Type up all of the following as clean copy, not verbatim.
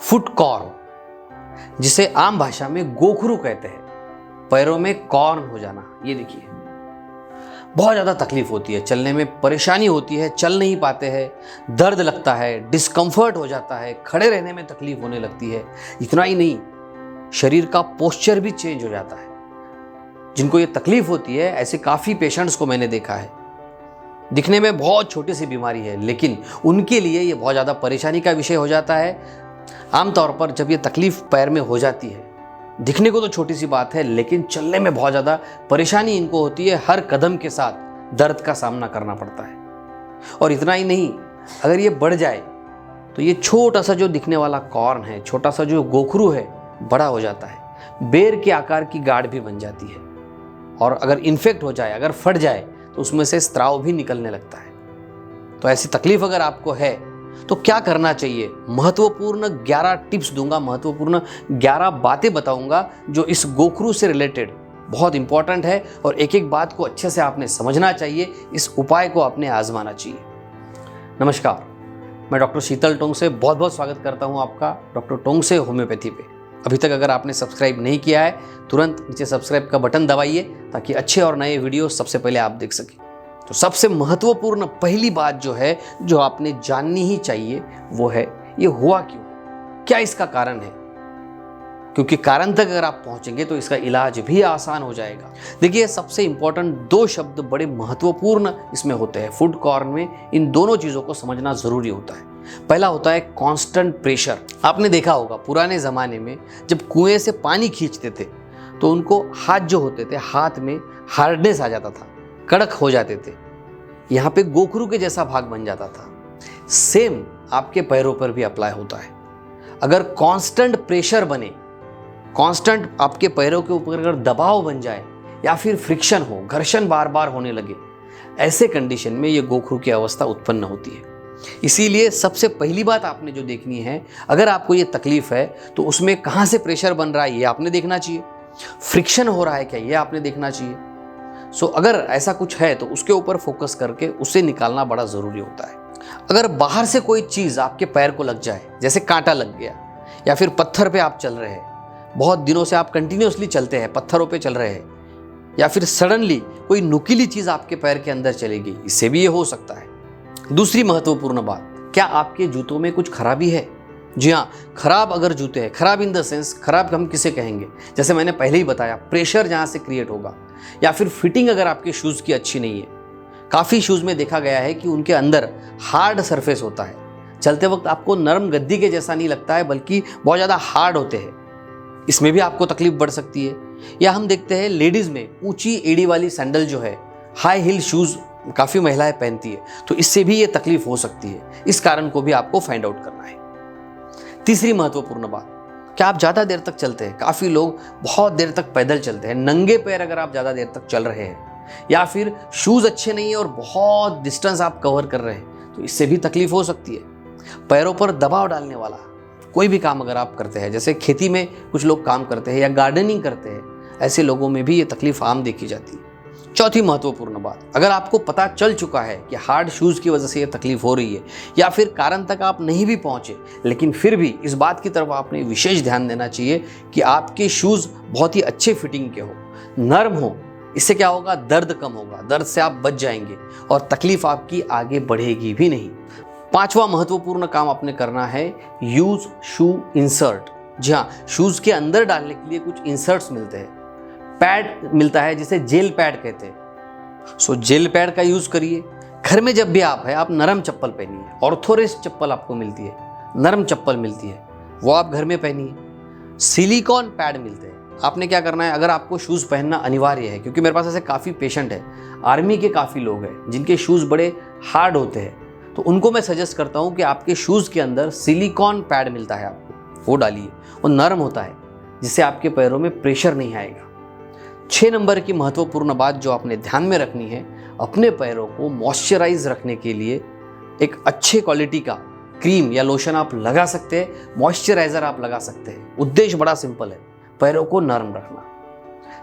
Foot corn, जिसे आम भाषा में गोखरू कहते हैं, पैरों में कॉर्न हो जाना। ये देखिए, बहुत ज़्यादा तकलीफ होती है, चलने में परेशानी होती है, चल नहीं पाते हैं, दर्द लगता है, डिस्कम्फर्ट हो जाता है, खड़े रहने में तकलीफ होने लगती है। इतना ही नहीं, शरीर का पोस्चर भी चेंज हो जाता है। जिनको ये तकलीफ होती है, ऐसे काफ़ी पेशेंट्स को मैंने देखा है। दिखने में बहुत छोटी सी बीमारी है, लेकिन उनके लिए ये बहुत ज़्यादा परेशानी का विषय हो जाता है। आमतौर पर जब ये तकलीफ पैर में हो जाती है, दिखने को तो छोटी सी बात है, लेकिन चलने में बहुत ज़्यादा परेशानी इनको होती है। हर कदम के साथ दर्द का सामना करना पड़ता है। और इतना ही नहीं, अगर ये बढ़ जाए तो ये छोटा सा जो दिखने वाला कॉर्न है, छोटा सा जो गोखरू है, बड़ा हो जाता है, बेर के आकार की गांठ भी बन जाती है। और अगर इन्फेक्ट हो जाए, अगर फट जाए, तो उसमें से स्त्राव भी निकलने लगता है। तो ऐसी तकलीफ अगर आपको है तो क्या करना चाहिए? महत्वपूर्ण 11 टिप्स दूंगा, महत्वपूर्ण 11 बातें बताऊंगा जो इस गोखरू से रिलेटेड बहुत इंपॉर्टेंट है, और एक एक बात को अच्छे से आपने समझना चाहिए, इस उपाय को आपने आजमाना चाहिए। नमस्कार, मैं डॉक्टर शीतल टोंग से बहुत बहुत स्वागत करता हूं आपका डॉक्टर टोंग से होम्योपैथी पे। अभी तक अगर आपने सब्सक्राइब नहीं किया है, तुरंत नीचे सब्सक्राइब का बटन दबाइए ताकि अच्छे और नए वीडियो सबसे पहले आप देख सकें। तो सबसे महत्वपूर्ण पहली बात जो है, जो आपने जाननी ही चाहिए, वो है ये हुआ क्यों, क्या इसका कारण है। क्योंकि कारण तक अगर आप पहुंचेंगे तो इसका इलाज भी आसान हो जाएगा। देखिए, सबसे इंपॉर्टेंट 2 शब्द बड़े महत्वपूर्ण इसमें होते हैं। फुट कॉर्न में इन दोनों चीज़ों को समझना ज़रूरी होता है। पहला होता है कांस्टेंट प्रेशर। आपने देखा होगा पुराने ज़माने में जब कुएं से पानी खींचते थे तो उनको हाथ जो होते थे, हाथ में हार्डनेस आ जाता था, कड़क हो जाते थे, यहाँ पे गोखरू के जैसा भाग बन जाता था। सेम आपके पैरों पर भी अप्लाई होता है। अगर कांस्टेंट प्रेशर बने, कांस्टेंट आपके पैरों के ऊपर अगर दबाव बन जाए, या फिर फ्रिक्शन हो, घर्षण बार बार होने लगे, ऐसे कंडीशन में ये गोखरू की अवस्था उत्पन्न होती है। इसीलिए सबसे पहली बात आपने जो देखनी है, अगर आपको ये तकलीफ है तो उसमें कहाँ से प्रेशर बन रहा है ये आपने देखना चाहिए, फ्रिक्शन हो रहा है क्या ये आपने देखना चाहिए। सो अगर ऐसा कुछ है तो उसके ऊपर फोकस करके उसे निकालना बड़ा ज़रूरी होता है। अगर बाहर से कोई चीज़ आपके पैर को लग जाए, जैसे कांटा लग गया, या फिर पत्थर पे आप चल रहे हैं, बहुत दिनों से आप कंटिन्यूसली चलते हैं, पत्थरों पे चल रहे हैं, या फिर सडनली कोई नुकीली चीज़ आपके पैर के अंदर चली गई, इससे भी ये हो सकता है। दूसरी महत्वपूर्ण बात, क्या आपके जूतों में कुछ खराबी है? जी हाँ, खराब अगर जूते हैं, खराब इन द सेंस, खराब हम किसे कहेंगे, जैसे मैंने पहले ही बताया, प्रेशर जहाँ से क्रिएट होगा, या फिर फिटिंग अगर आपके शूज़ की अच्छी नहीं है। काफ़ी शूज़ में देखा गया है कि उनके अंदर हार्ड सरफेस होता है, चलते वक्त आपको नरम गद्दी के जैसा नहीं लगता है, बल्कि बहुत ज़्यादा हार्ड होते हैं। इसमें भी आपको तकलीफ बढ़ सकती है। या हम देखते हैं लेडीज़ में ऊंची एड़ी वाली सैंडल जो है, हाई हील शूज़ काफ़ी महिलाएं पहनती है, तो इससे भी ये तकलीफ हो सकती है। इस कारण को भी आपको फाइंड आउट करना है। तीसरी महत्वपूर्ण बात, क्या आप ज़्यादा देर तक चलते हैं? काफ़ी लोग बहुत देर तक पैदल चलते हैं। नंगे पैर अगर आप ज़्यादा देर तक चल रहे हैं, या फिर शूज़ अच्छे नहीं है और बहुत डिस्टेंस आप कवर कर रहे हैं, तो इससे भी तकलीफ हो सकती है। पैरों पर दबाव डालने वाला कोई भी काम अगर आप करते हैं, जैसे खेती में कुछ लोग काम करते हैं या गार्डनिंग करते हैं, ऐसे लोगों में भी ये तकलीफ आम देखी जाती है। चौथी महत्वपूर्ण बात, अगर आपको पता चल चुका है कि हार्ड शूज़ की वजह से ये तकलीफ हो रही है, या फिर कारण तक आप नहीं भी पहुँचे, लेकिन फिर भी इस बात की तरफ आपने विशेष ध्यान देना चाहिए कि आपके शूज़ बहुत ही अच्छे फिटिंग के हो, नरम हो। इससे क्या होगा? दर्द कम होगा, दर्द से आप बच जाएंगे और तकलीफ आपकी आगे बढ़ेगी भी नहीं। 5वां महत्वपूर्ण काम आपने करना है, यूज़ शू इंसर्ट। जी हाँ, शूज़ के अंदर डालने के लिए कुछ इंसर्ट्स मिलते हैं, पैड मिलता है जिसे जेल पैड कहते हैं। सो जेल पैड का यूज़ करिए। घर में जब भी आप है, आप नरम चप्पल पहनिए। ऑर्थोरेस्ट चप्पल आपको मिलती है, नरम चप्पल मिलती है, वो आप घर में पहनिए। सिलिकॉन पैड मिलते हैं। आपने क्या करना है, अगर आपको शूज़ पहनना अनिवार्य है, क्योंकि मेरे पास ऐसे काफ़ी पेशेंट है, आर्मी के काफ़ी लोग हैं जिनके शूज़ बड़े हार्ड होते हैं, तो उनको मैं सजेस्ट करता हूँ कि आपके शूज़ के अंदर सिलिकॉन पैड मिलता है, आपको वो डालिए। वो नरम होता है, जिससे आपके पैरों में प्रेशर नहीं आएगा। 6 नंबर की महत्वपूर्ण बात जो आपने ध्यान में रखनी है, अपने पैरों को मॉइस्चराइज रखने के लिए एक अच्छे क्वालिटी का क्रीम या लोशन आप लगा सकते हैं, मॉइस्चराइजर आप लगा सकते हैं। उद्देश्य बड़ा सिंपल है, पैरों को नरम रखना।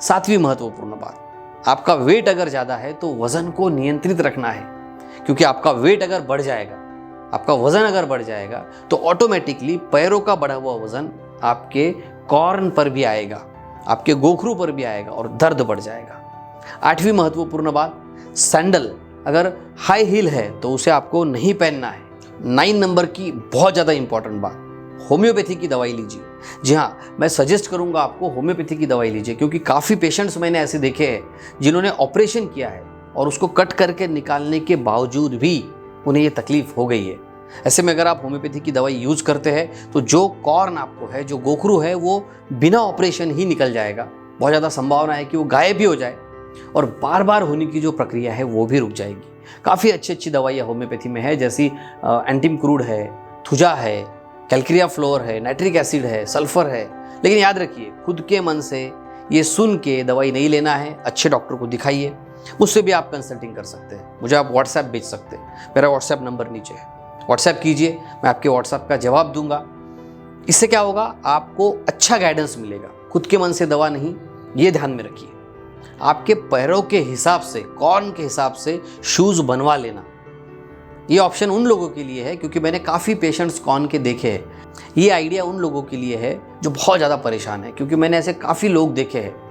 7वीं महत्वपूर्ण बात, आपका वेट अगर ज़्यादा है तो वज़न को नियंत्रित रखना है, क्योंकि आपका वेट अगर बढ़ जाएगा, आपका वजन अगर बढ़ जाएगा तो ऑटोमेटिकली पैरों का बढ़ा हुआ वजन आपके कॉर्न पर भी आएगा, आपके गोखरू पर भी आएगा और दर्द बढ़ जाएगा। 8वीं महत्वपूर्ण बात, सैंडल अगर हाई हील है तो उसे आपको नहीं पहनना है। 9 नंबर की बहुत ज़्यादा इंपॉर्टेंट बात, होम्योपैथी की दवाई लीजिए। जी हाँ, मैं सजेस्ट करूंगा आपको होम्योपैथी की दवाई लीजिए, क्योंकि काफ़ी पेशेंट्स मैंने ऐसे देखे हैं जिन्होंने ऑपरेशन किया है और उसको कट करके निकालने के बावजूद भी उन्हें ये तकलीफ हो गई है। ऐसे में अगर आप होम्योपैथी की दवाई यूज़ करते हैं तो जो कॉर्न आपको है, जो गोखरू है, वो बिना ऑपरेशन ही निकल जाएगा। बहुत ज़्यादा संभावना है कि वो गायब भी हो जाए और बार बार होने की जो प्रक्रिया है वो भी रुक जाएगी। काफ़ी अच्छी दवाइयाँ होम्योपैथी में है, जैसी एंटीम क्रूड है, थुजा है, कैल्क्रिया फ्लोर है, नाइट्रिक एसिड है, सल्फर है। लेकिन याद रखिए, खुद के मन से ये सुन के दवाई नहीं लेना है, अच्छे डॉक्टर को दिखाइए। मुझसे भी आप कंसल्टिंग कर सकते हैं, मुझे आप व्हाट्सएप भेज सकते हैं, मेरा व्हाट्सएप नंबर नीचे है, व्हाट्सएप कीजिए, मैं आपके व्हाट्सएप का जवाब दूंगा। इससे क्या होगा, आपको अच्छा गाइडेंस मिलेगा, खुद के मन से दवा नहीं। ये ध्यान में रखिए, आपके पैरों के हिसाब से, कॉर्न के हिसाब से शूज़ बनवा लेना, ये ऑप्शन उन लोगों के लिए है, क्योंकि मैंने काफ़ी पेशेंट्स कॉर्न के देखे हैं। ये आइडिया उन लोगों के लिए है जो बहुत ज़्यादा परेशान है, क्योंकि मैंने ऐसे काफ़ी लोग देखे हैं,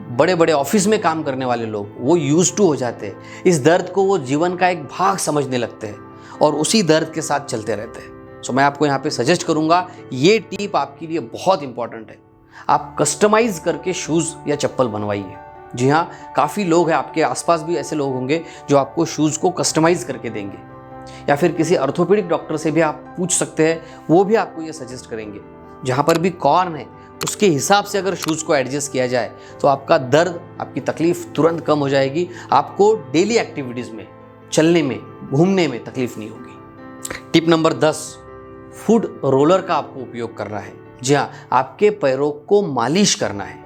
बड़े बड़े ऑफिस में काम करने वाले लोग, वो यूज टू हो जाते हैं, इस दर्द को वो जीवन का एक भाग समझने लगते हैं और उसी दर्द के साथ चलते रहते हैं। सो मैं आपको यहाँ पे सजेस्ट करूँगा, ये टिप आपके लिए बहुत इंपॉर्टेंट है, आप कस्टमाइज करके शूज़ या चप्पल बनवाइए। जी हाँ, काफ़ी लोग हैं, आपके आसपास भी ऐसे लोग होंगे जो आपको शूज़ को कस्टमाइज करके देंगे, या फिर किसी ऑर्थोपेडिक डॉक्टर से भी आप पूछ सकते हैं, वो भी आपको ये सजेस्ट करेंगे। जहाँ पर भी कॉर्न है उसके हिसाब से अगर शूज़ को एडजस्ट किया जाए तो आपका दर्द, आपकी तकलीफ तुरंत कम हो जाएगी, आपको डेली एक्टिविटीज़ में, चलने में, घूमने में तकलीफ नहीं होगी। टिप नंबर 10, फुट रोलर का आपको उपयोग करना है। जी हाँ, आपके पैरों को मालिश करना है।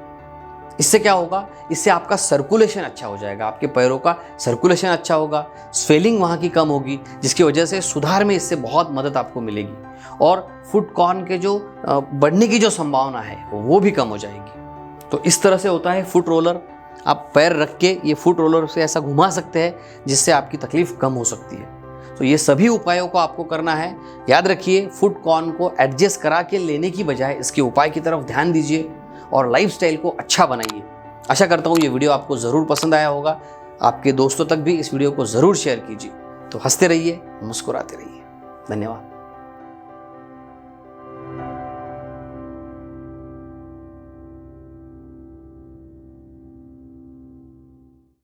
इससे क्या होगा, इससे आपका सर्कुलेशन अच्छा हो जाएगा, आपके पैरों का सर्कुलेशन अच्छा होगा, स्वेलिंग वहाँ की कम होगी, जिसकी वजह से सुधार में इससे बहुत मदद आपको मिलेगी और फुट कॉर्न के जो बढ़ने की जो संभावना है वो भी कम हो जाएगी। तो इस तरह से होता है फुट रोलर। आप पैर रख के ये फुट रोलर से ऐसा घुमा सकते हैं जिससे आपकी तकलीफ कम हो सकती है। तो ये सभी उपायों को आपको करना है। याद रखिए, फुट कॉर्न को एडजस्ट करा के लेने की बजाय इसके उपाय की तरफ ध्यान दीजिए और लाइफस्टाइल को अच्छा बनाइए। आशा करता हूँ ये वीडियो आपको ज़रूर पसंद आया होगा। आपके दोस्तों तक भी इस वीडियो को ज़रूर शेयर कीजिए। तो हंसते रहिए, मुस्कुराते रहिए। धन्यवाद।